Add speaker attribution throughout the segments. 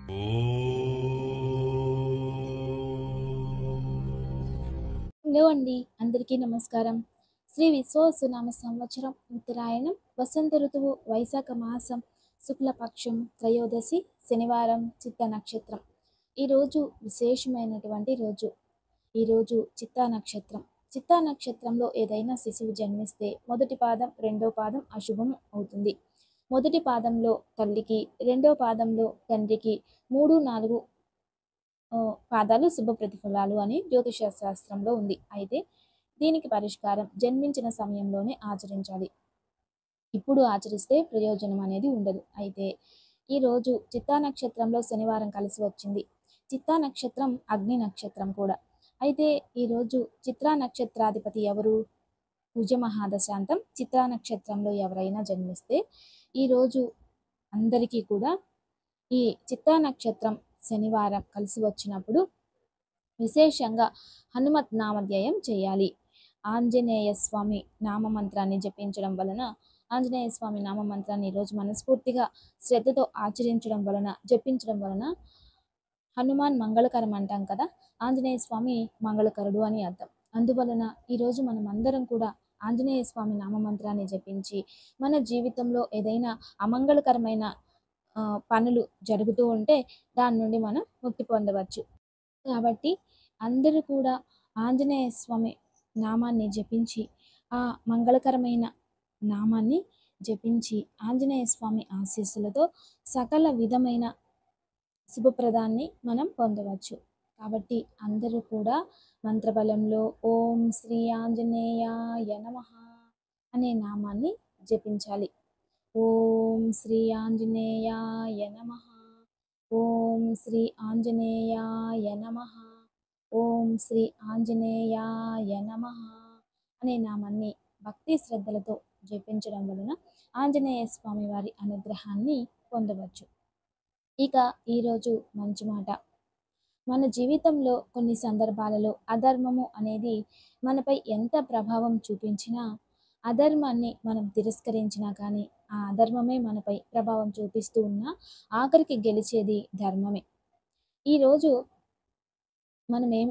Speaker 1: Hello అండి, అందరికీ నమస్కారం. శ్రీ విశ్వావసునామ సంవత్సరం ఉత్తరాయణం వసంత ఋతువు వైశాఖ మాసం శుక్లపక్షం త్రయోదశి శనివారం చిత్తా నక్షత్రం. ఈరోజు విశేషమైనటువంటి రోజు. ఈరోజు చిత్తా నక్షత్రం. చిత్తా నక్షత్రంలో ఏదైనా శిశువు జన్మిస్తే మొదటి పాదం రెండో పాదం అశుభం అవుతుంది. మొదటి పాదంలో తల్లికి, రెండో పాదంలో తండ్రికి, 3, 4 పాదాలు శుభ ప్రతిఫలాలు అని జ్యోతిష శాస్త్రంలో ఉంది. అయితే దీనికి పరిష్కారం జన్మించిన సమయంలోనే ఆచరించాలి. ఇప్పుడు ఆచరిస్తే ప్రయోజనం అనేది ఉండదు. అయితే ఈరోజు చిత్తా నక్షత్రంలో శనివారం కలిసి వచ్చింది. చిత్తా నక్షత్రం అగ్ని నక్షత్రం కూడా. అయితే ఈరోజు చిత్రా నక్షత్రాధిపతి ఎవరు? కుజ మహాదశాంతం. చిత్రా నక్షత్రంలో ఎవరైనా జన్మిస్తే ఈరోజు అందరికీ కూడా ఈ చిత్తా నక్షత్రం శనివారం కలిసి వచ్చినప్పుడు విశేషంగా హనుమత్ నామధ్యాయం చేయాలి. ఆంజనేయ స్వామి నామమంత్రాన్ని జపించడం వలన, ఆంజనేయ స్వామి నామమంత్రాన్ని ఈరోజు మనస్ఫూర్తిగా శ్రద్ధతో ఆచరించడం వలన, జపించడం వలన హనుమాన్ మంగళకరం అంటాం కదా, ఆంజనేయ స్వామి మంగళకరుడు అని అర్థం. అందువలన ఈరోజు మనం అందరం కూడా ఆంజనేయ స్వామి నామమంత్రాన్ని జపించి మన జీవితంలో ఏదైనా అమంగళకరమైన పనులు జరుగుతూ ఉంటే దాని నుండి మనం ముక్తి పొందవచ్చు. కాబట్టి అందరూ కూడా ఆంజనేయ స్వామి నామాన్ని జపించి, ఆ మంగళకరమైన నామాన్ని జపించి ఆంజనేయ స్వామి ఆశీస్సులతో సకల విధమైన శుభప్రదాన్ని మనం పొందవచ్చు. కాబట్టి అందరూ కూడా మంత్రబలంలో ఓం శ్రీ ఆంజనేయాయ నమః అనే నామాన్ని జపించాలి. ఓం శ్రీ ఆంజనేయాయ నమః, ఓం శ్రీ ఆంజనేయాయ నమః, ఓం శ్రీ ఆంజనేయాయ నమః అనే నామాన్ని భక్తి శ్రద్ధలతో జపించడం వలన ఆంజనేయ స్వామి వారి అనుగ్రహాన్ని పొందవచ్చు. ఇక ఈరోజు మంచి మాట. మన జీవితంలో కొన్ని సందర్భాలలో అధర్మము అనేది మనపై ఎంత ప్రభావం చూపించినా, అధర్మాన్ని మనం తిరస్కరించినా కానీ ఆ అధర్మమే మనపై ప్రభావం చూపిస్తూ ఉన్నా ఆఖరికి గెలిచేది ధర్మమే. ఈరోజు మనమేం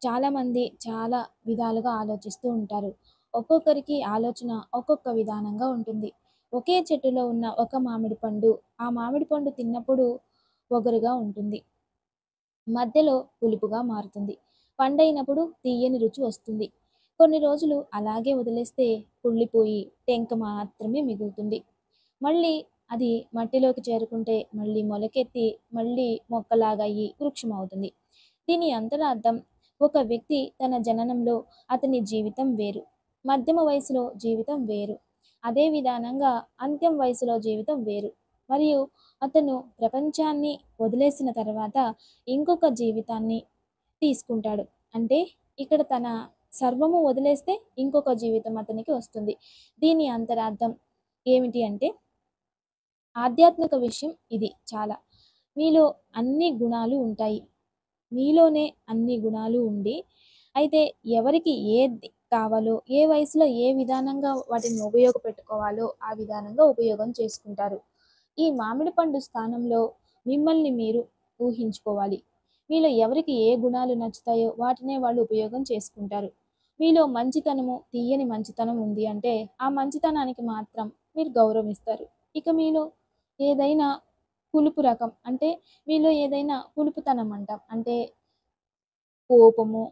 Speaker 1: చాలామంది చాలా విధాలుగా ఆలోచిస్తూ ఉంటారు. ఒక్కొక్కరికి ఆలోచన ఒక్కొక్క విధానంగా ఉంటుంది. ఒకే చెట్టులో ఉన్న ఒక మామిడి పండు, ఆ మామిడి పండు తిన్నప్పుడు ఒగరుగా ఉంటుంది, మధ్యలో పులుపుగా మారుతుంది, పండైనప్పుడు తీయని రుచి వస్తుంది. కొన్ని రోజులు అలాగే వదిలేస్తే కుళ్ళిపోయి టెంక మాత్రమే మిగులుతుంది. మళ్ళీ అది మట్టిలోకి చేరుకుంటే మళ్ళీ మొలకెత్తి మళ్ళీ మొక్కలాగా అయ్యి వృక్షం అవుతుంది. దీని అంతరార్థం, ఒక వ్యక్తి తన జననంలో అతని జీవితం వేరు, మధ్యమ వయసులో జీవితం వేరు, అదే విధానంగా అంత్యం వయసులో జీవితం వేరు, మరియు అతను ప్రపంచాన్ని వదిలేసిన తర్వాత ఇంకొక జీవితాన్ని తీసుకుంటాడు. అంటే ఇక్కడ తన సర్వము వదిలేస్తే ఇంకొక జీవితం అతనికి వస్తుంది. దీని అంతరార్థం ఏమిటి అంటే, ఆధ్యాత్మిక విషయం ఇది. చాలా మీలో అన్ని గుణాలు ఉంటాయి, మీలోనే అన్ని గుణాలు ఉండి, అయితే ఎవరికి ఏది కావాలో, ఏ వయసులో ఏ విధానంగా వాటిని ఉపయోగపెట్టుకోవాలో ఆ విధానంగా ఉపయోగం చేసుకుంటారు. ఈ మామిడి పండు స్థానంలో మిమ్మల్ని మీరు ఊహించుకోవాలి. మీలో ఎవరికి ఏ గుణాలు నచ్చుతాయో వాటినే వాళ్ళు ఉపయోగం చేసుకుంటారు. మీలో మంచితనము, తీయని మంచితనం ఉంది అంటే ఆ మంచితనానికి మాత్రం మీరు గౌరవిస్తారు. ఇక మీలో ఏదైనా పులుపు రకం అంటే, మీలో ఏదైనా పులుపుతనం అంటాం అంటే కోపము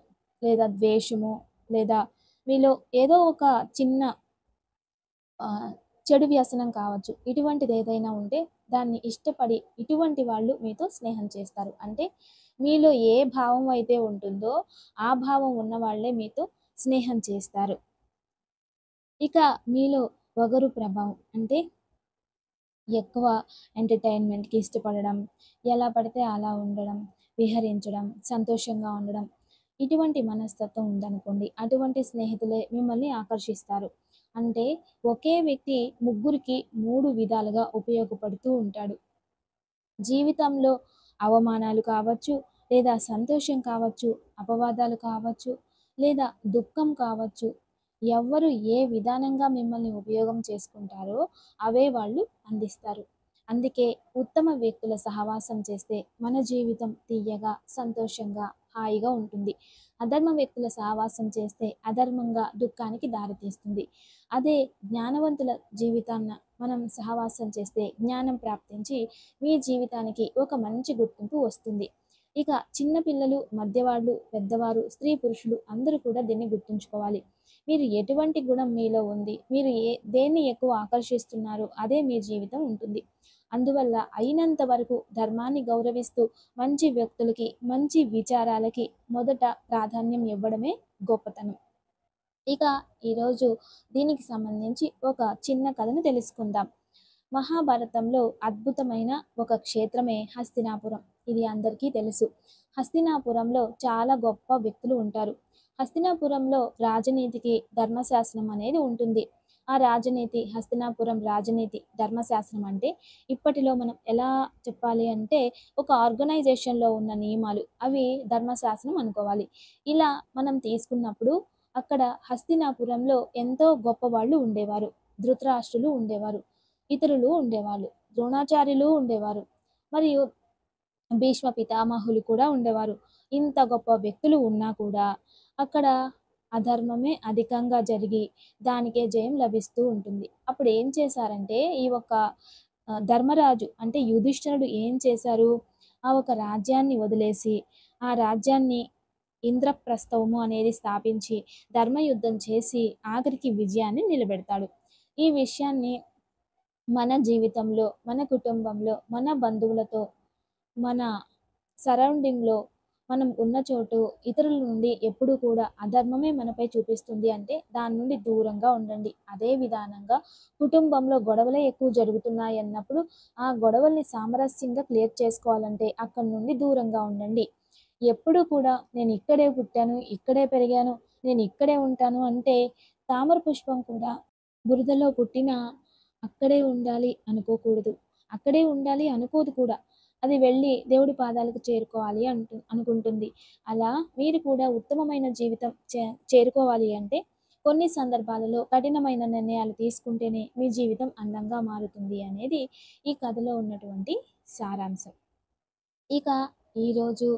Speaker 1: లేదా ద్వేషము, లేదా మీలో ఏదో ఒక చిన్న చెడు వ్యసనం కావచ్చు, ఇటువంటిది ఏదైనా ఉంటే దాన్ని ఇష్టపడి ఇటువంటి వాళ్ళు మీతో స్నేహం చేస్తారు. అంటే మీలో ఏ భావం అయితే ఉంటుందో ఆ భావం ఉన్న వాళ్ళే మీతో స్నేహం చేస్తారు. ఇక మీలో వగరు ప్రభావం అంటే ఎక్కువ ఎంటర్టైన్మెంట్కి ఇష్టపడడం, ఎలా పడితే అలా ఉండడం, విహరించడం, సంతోషంగా ఉండడం, ఇటువంటి మనస్తత్వం ఉందనుకోండి, అటువంటి స్నేహితులే మిమ్మల్ని ఆకర్షిస్తారు. అంటే ఒకే వ్యక్తి ముగ్గురికి 3 విధాలుగా ఉపయోగపడుతూ ఉంటాడు. జీవితంలో అవమానాలు కావచ్చు, లేదా సంతోషం కావచ్చు, అపవాదాలు కావచ్చు, లేదా దుఃఖం కావచ్చు, ఎవ్వరు ఏ విధానంగా మిమ్మల్ని ఉపయోగం చేసుకుంటారో అవే వాళ్ళు అందిస్తారు. అందుకే ఉత్తమ వ్యక్తుల సహవాసం చేస్తే మన జీవితం తీయగా, సంతోషంగా, హాయిగా ఉంటుంది. అధర్మ వ్యక్తుల సహవాసం చేస్తే అధర్మంగా దుఃఖానికి దారితీస్తుంది. అదే జ్ఞానవంతుల జీవితాన్న మనం సహవాసం చేస్తే జ్ఞానం ప్రాప్తించి మీ జీవితానికి ఒక మంచి గుర్తింపు వస్తుంది. ఇక చిన్న పిల్లలు, మధ్యవాళ్ళు, పెద్దవారు, స్త్రీ, పురుషులు అందరూ కూడా దీన్ని గుర్తుంచుకోవాలి. మీరు ఎటువంటి గుణం మీలో ఉంది, మీరు దేన్ని ఎక్కువ ఆకర్షిస్తున్నారో అదే మీ జీవితం ఉంటుంది. అందువల్ల అయినంత వరకు ధర్మాన్ని గౌరవిస్తూ మంచి వ్యక్తులకి, మంచి విచారాలకి మొదట ప్రాధాన్యం ఇవ్వడమే గొప్పతనం. ఇక ఈరోజు దీనికి సంబంధించి ఒక చిన్న కథను తెలుసుకుందాం. మహాభారతంలో అద్భుతమైన ఒక క్షేత్రమే హస్తినాపురం. ఇది అందరికీ తెలుసు. హస్తినాపురంలో చాలా గొప్ప వ్యక్తులు ఉంటారు. హస్తినాపురంలో రాజనీతికి ధర్మశాస్త్రం అనేది ఉంటుంది. ఆ రాజనీతి, హస్తినాపురం రాజనీతి ధర్మశాస్త్రం అంటే ఇప్పటిలో మనం ఎలా చెప్పాలి అంటే ఒక ఆర్గనైజేషన్లో ఉన్న నియమాలు, అవి ధర్మశాస్త్రం అనుకోవాలి. ఇలా మనం తీసుకున్నప్పుడు అక్కడ హస్తినాపురంలో ఎంతో గొప్పవాళ్ళు ఉండేవారు. ధృతరాష్ట్రులు ఉండేవారు, ఇతరులు ఉండేవాళ్ళు, ద్రోణాచార్యులు ఉండేవారు, మరియు భీష్మ పితామహులు కూడా ఉండేవారు. ఇంత గొప్ప వ్యక్తులు ఉన్నా కూడా అక్కడ అధర్మమే అధికంగా జరిగి దానికే జయం లభిస్తూ ఉంటుంది. అప్పుడు ఏం చేశారంటే ఈ ఒక ధర్మరాజు అంటే యుధిష్ఠిరుడు ఏం చేశారు? ఆ ఒక రాజ్యాన్ని వదిలేసి ఆ రాజ్యాన్ని ఇంద్రప్రస్థము అనేది స్థాపించి ధర్మయుద్ధం చేసి ఆఖరికి విజయాన్ని నిలబెడతాడు. ఈ విషయాన్ని మన జీవితంలో, మన కుటుంబంలో, మన బంధువులతో, మన సరౌండింగ్‌లో మనం ఉన్న చోటు ఇతరుల నుండి ఎప్పుడూ కూడా అధర్మమే మనపై చూపిస్తుంది అంటే దాని నుండి దూరంగా ఉండండి. అదే విధానంగా కుటుంబంలో గొడవలే ఎక్కువ జరుగుతున్నాయన్నప్పుడు ఆ గొడవల్ని సామరస్యంగా క్లియర్ చేసుకోవాలంటే అక్కడి నుండి దూరంగా ఉండండి. ఎప్పుడూ కూడా నేను ఇక్కడే పుట్టాను, ఇక్కడే పెరిగాను, నేను ఇక్కడే ఉంటాను అంటే తామర పుష్పం కూడా బురదలో పుట్టినా అక్కడే ఉండాలి అనుకోకూడదు. అక్కడే ఉండాలి అనుకోదు కూడా. అది వెళ్ళి దేవుడి పాదాలకు చేరుకోవాలి అనుకుంటుంది. అలా మీరు కూడా ఉత్తమమైన జీవితం చేరుకోవాలి అంటే కొన్ని సందర్భాలలో కఠినమైన నిర్ణయాలు తీసుకుంటేనే మీ జీవితం అందంగా మారుతుంది అనేది ఈ కథలో ఉన్నటువంటి సారాంశం. ఇక ఈరోజు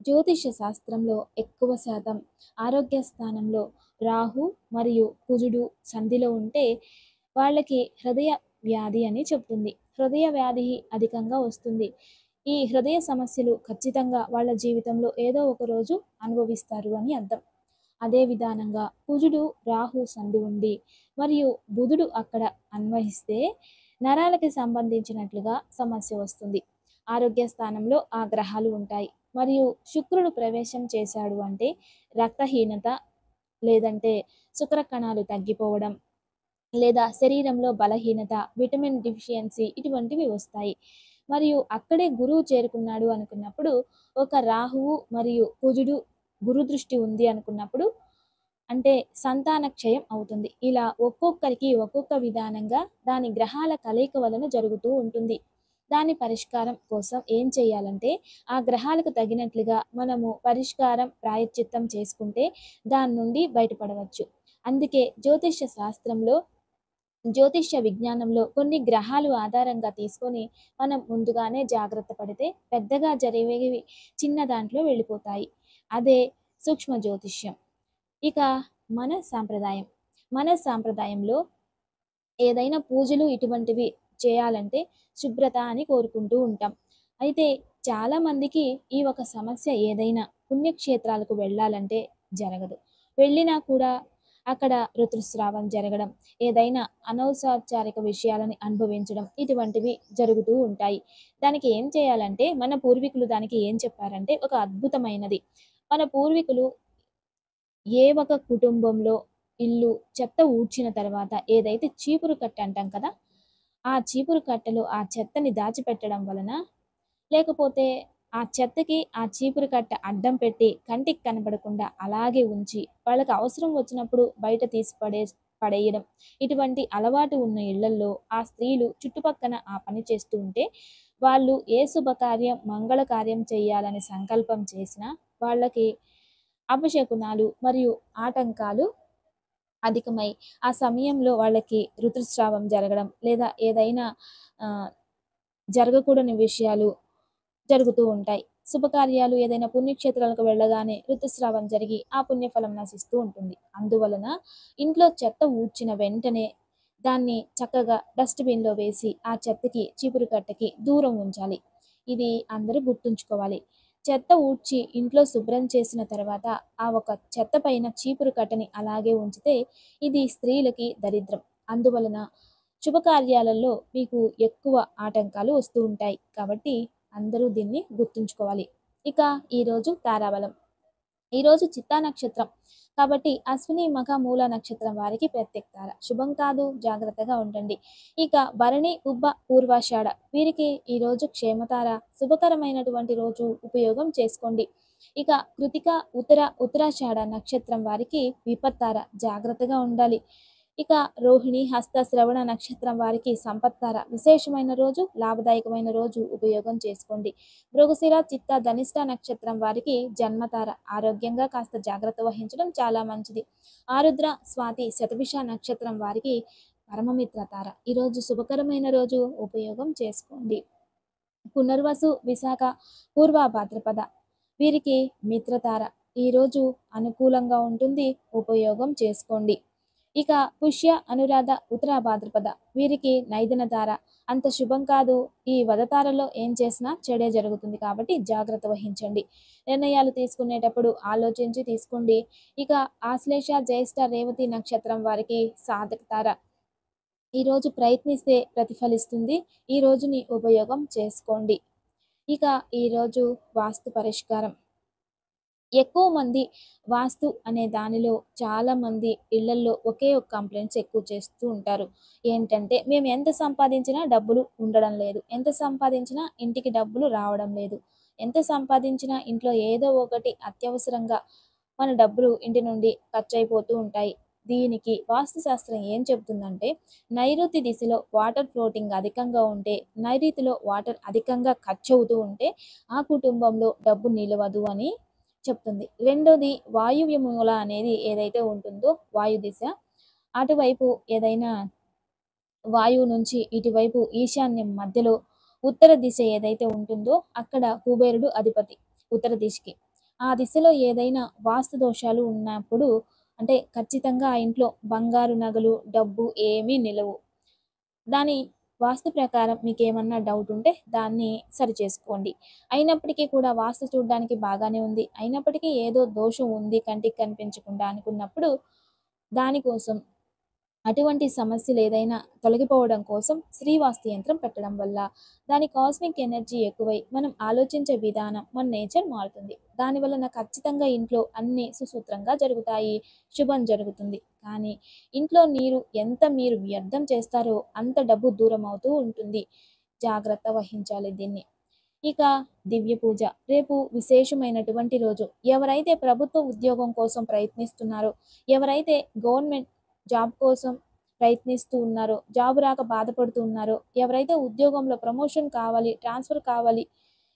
Speaker 1: జ్యోతిష శాస్త్రంలో ఎక్కువ శాతం ఆరోగ్య స్థానంలో రాహు మరియు కుజుడు సంధిలో ఉంటే వాళ్ళకి హృదయ వ్యాధి అని చెప్తుంది. హృదయ వ్యాధి అధికంగా వస్తుంది. ఈ హృదయ సమస్యలు ఖచ్చితంగా వాళ్ళ జీవితంలో ఏదో ఒక రోజు అనుభవిస్తారు అని అర్థం. అదే విధానంగా కుజుడు రాహు సంధి ఉండి మరియు బుధుడు అక్కడ అన్వయిస్తే నరాలకి సంబంధించినట్లుగా సమస్య వస్తుంది. ఆరోగ్య స్థానంలో ఆ గ్రహాలు ఉంటాయి. మరియు శుక్రుడు ప్రవేశం చేశాడు అంటే రక్తహీనత, లేదంటే శుక్ర కణాలు తగ్గిపోవడం, లేదా శరీరంలో బలహీనత, విటమిన్ డెఫిషియన్సీ ఇటువంటివి వస్తాయి. మరియు అక్కడే గురువు చేరుకున్నాడు అనుకున్నప్పుడు ఒక రాహువు మరియు కుజుడు గురు దృష్టి ఉంది అనుకున్నప్పుడు అంటే సంతాన క్షయం అవుతుంది. ఇలా ఒక్కొక్కరికి ఒక్కొక్క విధానంగా దాని గ్రహాల కలయిక వలన జరుగుతూ ఉంటుంది. దాని పరిష్కారం కోసం ఏం చేయాలంటే ఆ గ్రహాలకు తగినట్లుగా మనము పరిష్కారం ప్రాయశ్చిత్తం చేసుకుంటే దాని నుండి బయటపడవచ్చు. అందుకే జ్యోతిష్య విజ్ఞానంలో కొన్ని గ్రహాలు ఆధారంగా తీసుకొని మనం ముందుగానే జాగ్రత్త పడితే పెద్దగా జరిగేవి చిన్న దాంట్లో వెళ్ళిపోతాయి. అదే సూక్ష్మ జ్యోతిష్యం. ఇక మన సాంప్రదాయంలో ఏదైనా పూజలు ఇటువంటివి చేయాలంటే శుభ్రత అని కోరుకుంటూ ఉంటాం. అయితే చాలామందికి ఈ ఒక సమస్య ఏదైనా పుణ్యక్షేత్రాలకు వెళ్ళాలంటే జరగదు. వెళ్ళినా కూడా అక్కడ ఋతుస్రావం జరగడం, ఏదైనా అనౌపచారిక విషయాలని అనుభవించడం ఇటువంటివి జరుగుతూ ఉంటాయి. దానికి ఏం చేయాలంటే మన పూర్వీకులు దానికి ఏం చెప్పారంటే ఒక అద్భుతమైనది. మన పూర్వీకులు ఏ ఒక కుటుంబంలో ఇల్లు చెత్త ఊడ్చిన తర్వాత ఏదైతే చీపురు కట్ట అంటాం కదా! ఆ చీపురు కట్టలో ఆ చెత్తని దాచిపెట్టడం వలన, లేకపోతే ఆ చెత్తకి ఆ చీపురు కట్ట అడ్డం పెట్టి కంటికి కనపడకుండా అలాగే ఉంచి, వాళ్ళకి అవసరం వచ్చినప్పుడు బయట తీసి పడేయడం. ఇటువంటి అలవాటు ఉన్న ఇళ్లల్లో ఆ స్త్రీలు చుట్టుపక్కన ఆ పని చేస్తూ ఉంటే, వాళ్ళు ఏ శుభకార్యం, మంగళకార్యం చేయాలని సంకల్పం చేసినా వాళ్ళకి అపశకునాలు మరియు ఆటంకాలు అధికమై ఆ సమయంలో వాళ్ళకి ఋతుస్రావం జరగడం లేదా ఏదైనా జరగకూడని విషయాలు జరుగుతూ ఉంటాయి. శుభకార్యాలు ఏదైనా పుణ్యక్షేత్రాలకు వెళ్ళగానే ఋతుస్రావం జరిగి ఆ పుణ్యఫలం నశిస్తూ ఉంటుంది. అందువలన ఇంట్లో చెత్త ఊడ్చిన వెంటనే దాన్ని చక్కగా డస్ట్‌బిన్‌లో వేసి ఆ చెత్తకి, చీపురు కట్టకి దూరం ఉంచాలి. ఇది అందరూ గుర్తుంచుకోవాలి. చెత్త ఊడ్చి ఇంట్లో శుభ్రం చేసిన తర్వాత ఆ ఒక చెత్త పైన చీపురు కట్టని అలాగే ఉంచితే ఇది స్త్రీలకి దరిద్రం. అందువలన శుభకార్యాలలో మీకు ఎక్కువ ఆటంకాలు వస్తూ ఉంటాయి. కాబట్టి అందరూ దీన్ని గుర్తుంచుకోవాలి. ఇక ఈరోజు తారాబలం. ఈరోజు చిత్తా నక్షత్రం. కాబట్టి అశ్విని, మఖ, మూల నక్షత్రం వారికి ప్రత్యక్ తార. శుభం కాదు, జాగ్రత్తగా ఉండండి. ఇక భరణి, ఉబ్బ, పూర్వాషాఢ వీరికి ఈరోజు క్షేమతార. శుభకరమైనటువంటి రోజు, ఉపయోగం చేసుకోండి. ఇక కృతిక, ఉత్తరాషాఢ నక్షత్రం వారికి విపత్తార. జాగ్రత్తగా ఉండాలి. ఇక రోహిణి, హస్త, శ్రవణ నక్షత్రం వారికి సంపత్తార. విశేషమైన రోజు, లాభదాయకమైన రోజు, ఉపయోగం చేసుకోండి. మృగశిర, చిత్త, ధనిష్ట నక్షత్రం వారికి జన్మతార. ఆరోగ్యంగా కాస్త జాగ్రత్త వహించడం చాలా మంచిది. ఆరుద్ర, స్వాతి, శతభిష నక్షత్రం వారికి పరమమిత్ర తార. ఈరోజు శుభకరమైన రోజు, ఉపయోగం చేసుకోండి. పునర్వసు, విశాఖ, పూర్వ భాద్రపద వీరికి మిత్రతార. ఈరోజు అనుకూలంగా ఉంటుంది, ఉపయోగం చేసుకోండి. ఇక పుష్య, అనురాధ, ఉత్తర భాద్రపద వీరికి నైదన తార. అంత శుభం కాదు. ఈ వదతారలో ఏం చేసినా చెడే జరుగుతుంది కాబట్టి జాగ్రత్త వహించండి. నిర్ణయాలు తీసుకునేటప్పుడు ఆలోచించి తీసుకోండి. ఇక ఆశ్లేష, జ్యేష్ఠ, రేవతి నక్షత్రం వారికి సాధక తార. ఈరోజు ప్రయత్నిస్తే ప్రతిఫలిస్తుంది. ఈ రోజుని ఉపయోగం చేసుకోండి. ఇక ఈరోజు వాస్తు పరిష్కారం. ఎక్కువ మంది వాస్తు అనే దానిలో చాలామంది ఇళ్లల్లో ఒకే ఒక కంప్లైంట్స్ ఎక్కువ చేస్తూ ఉంటారు. ఏంటంటే మేము ఎంత సంపాదించినా డబ్బులు ఉండడం లేదు. ఎంత సంపాదించినా ఇంటికి డబ్బులు రావడం లేదు. ఎంత సంపాదించినా ఇంట్లో ఏదో ఒకటి అత్యవసరంగా మన డబ్బులు ఇంటి నుండి ఖర్చయిపోతూ ఉంటాయి. దీనికి వాస్తుశాస్త్రం ఏం చెబుతుందంటే నైరుతి దిశలో వాటర్ ఫ్లోటింగ్ అధికంగా ఉంటే, నైరుతిలో వాటర్ అధికంగా ఖర్చవుతూ ఉంటే ఆ కుటుంబంలో డబ్బు నిలవదు అని చెప్తుంది. రెండోది వాయువ్య మూల అనేది ఏదైతే ఉంటుందో వాయు దిశ, అటువైపు ఏదైనా వాయువు నుంచి ఇటువైపు ఈశాన్యం మధ్యలో ఉత్తర దిశ ఏదైతే ఉంటుందో అక్కడ కుబేరుడు అధిపతి ఉత్తర దిశకి. ఆ దిశలో ఏదైనా వాస్తు దోషాలు ఉన్నప్పుడు అంటే ఖచ్చితంగా ఆ ఇంట్లో బంగారు నగలు, డబ్బు ఏమీ నిలవు. దాని వాస్తు ప్రకారం మీకేమన్నా డౌట్ ఉంటే దాన్ని సరిచేసుకోండి. అయినప్పటికీ కూడా వాస్తు చూడడానికి బాగానే ఉంది. అయినప్పటికీ ఏదో దోషం ఉంది కంటికి కనిపించకుండా అనుకున్నప్పుడు దానికోసం అటువంటి సమస్యలు ఏదైనా తొలగిపోవడం కోసం శ్రీవాస్తు యంత్రం పెట్టడం వల్ల దాని కాస్మిక్ ఎనర్జీ ఎక్కువై మనం ఆలోచించే విధానం మన నేచర్ మారుతుంది. దానివలన ఖచ్చితంగా ఇంట్లో అన్నీ సుసూత్రంగా జరుగుతాయి, శుభం జరుగుతుంది. కానీ ఇంట్లో నీరు ఎంత మీరు వ్యర్థం చేస్తారో అంత డబ్బు దూరం అవుతూ ఉంటుంది. జాగ్రత్త వహించాలి దీన్ని. ఇక దివ్య పూజ. రేపు విశేషమైనటువంటి రోజు. ఎవరైతే ప్రభుత్వ ఉద్యోగం కోసం ప్రయత్నిస్తున్నారో, ఎవరైతే గవర్నమెంట్ జాబ్ కోసం ప్రయత్నిస్తూ ఉన్నారో, జాబ్ రాక బాధపడుతూ ఉన్నారో, ఎవరైతే ఉద్యోగంలో ప్రమోషన్ కావాలి, ట్రాన్స్ఫర్ కావాలి,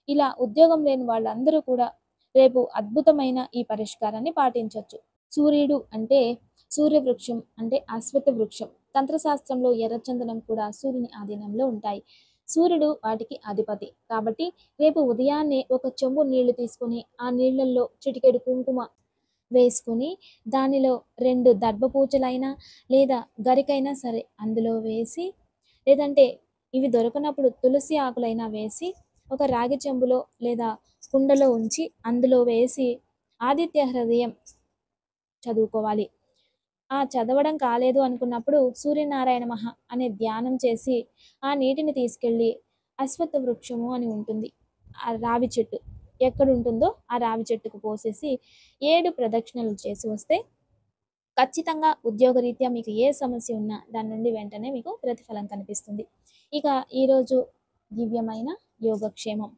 Speaker 1: ఇలా ఉద్యోగం లేని వాళ్ళందరూ కూడా రేపు అద్భుతమైన ఈ పరిష్కారాన్ని పాటించవచ్చు. సూర్యుడు అంటే సూర్యవృక్షం అంటే అశ్వత్థ వృక్షం. తంత్రశాస్త్రంలో ఎర్రచందనం కూడా సూర్యుని ఆధీనంలో ఉంటాయి. సూర్యుడు వాటికి అధిపతి. కాబట్టి రేపు ఉదయాన్నే ఒక చెంబు నీళ్లు తీసుకొని ఆ నీళ్ళల్లో చిటికెడు కుంకుమ వేసుకొని దానిలో 2 దర్భపూచలైనా లేదా గరికైనా సరే అందులో వేసి, లేదంటే ఇవి దొరకనప్పుడు తులసి ఆకులైనా వేసి ఒక రాగి చెంబులో లేదా కుండలో ఉంచి అందులో వేసి ఆదిత్య హృదయం చదువుకోవాలి. ఆ చదవడం కాలేదు అనుకున్నప్పుడు సూర్యనారాయణ మహా అనే ధ్యానం చేసి ఆ నీటిని తీసుకెళ్ళి అశ్వత్థ వృక్షము అని ఉంటుంది ఆ రావి చెట్టు ఎక్కడుంటుందో ఆ రావి చెట్టుకు పోసేసి 7 ప్రదక్షిణలు చేసి వస్తే ఖచ్చితంగా ఉద్యోగరీత్యా మీకు ఏ సమస్య ఉన్నా దాని నుండి వెంటనే మీకు ప్రతిఫలం కనిపిస్తుంది. ఇక ఈరోజు దివ్యమైన యోగక్షేమం.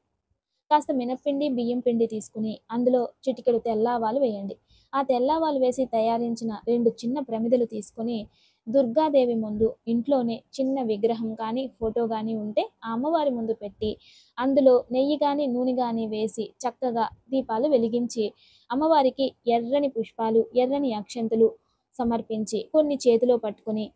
Speaker 1: కాస్త మినప్పిండి, బియ్యం పిండి తీసుకుని అందులో చిటికెడు తెల్లావాలు వేయండి. ఆ తెల్లావాలు వేసి తయారించిన 2 చిన్న ప్రమిదలు తీసుకొని దుర్గాదేవి ముందు ఇంట్లోనే చిన్న విగ్రహం కానీ ఫోటో కానీ ఉంటే ఆ అమ్మవారి ముందు పెట్టి అందులో నెయ్యి కానీ నూనె కానీ వేసి చక్కగా దీపాలు వెలిగించి అమ్మవారికి ఎర్రని పుష్పాలు, ఎర్రని అక్షంతలు సమర్పించి కొన్ని చేతిలో పట్టుకొని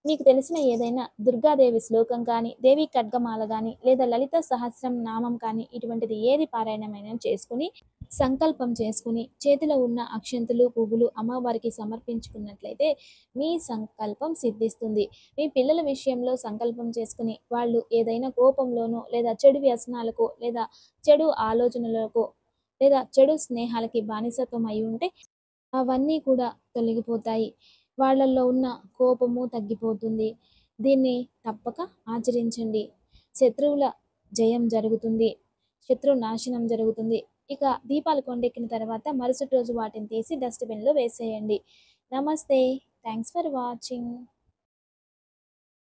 Speaker 1: మీకు తెలిసిన ఏదైనా దుర్గాదేవి శ్లోకం కానీ, దేవి ఖడ్గమాల గానీ, లేదా లలిత సహస్రం నామం కానీ ఇటువంటిది ఏది పారాయణమైనా చేసుకొని, సంకల్పం చేసుకొని, చేతిలో ఉన్న అక్షంతులు, పువ్వులు అమ్మవారికి సమర్పించుకున్నట్లయితే మీ సంకల్పం సిద్ధిస్తుంది. మీ పిల్లల విషయంలో సంకల్పం చేసుకొని, వాళ్ళు ఏదైనా కోపంలోనో, లేదా చెడు వ్యసనాలకో, లేదా చెడు ఆలోచనలకో, లేదా చెడు స్నేహాలకి బానిసత్వం అయి ఉంటే అవన్నీ కూడా తొలగిపోతాయి. వాళ్ళల్లో ఉన్న కోపము తగ్గిపోతుంది. దీన్ని తప్పక ఆచరించండి. శత్రువుల జయం జరుగుతుంది. శత్రు నాశనం జరుగుతుంది. ఇక దీపాలు కొండెక్కిన తర్వాత మరుసటి రోజు వాటిని తీసి డస్ట్‌బిన్‌లో వేసేయండి. నమస్తే. Thanks for watching.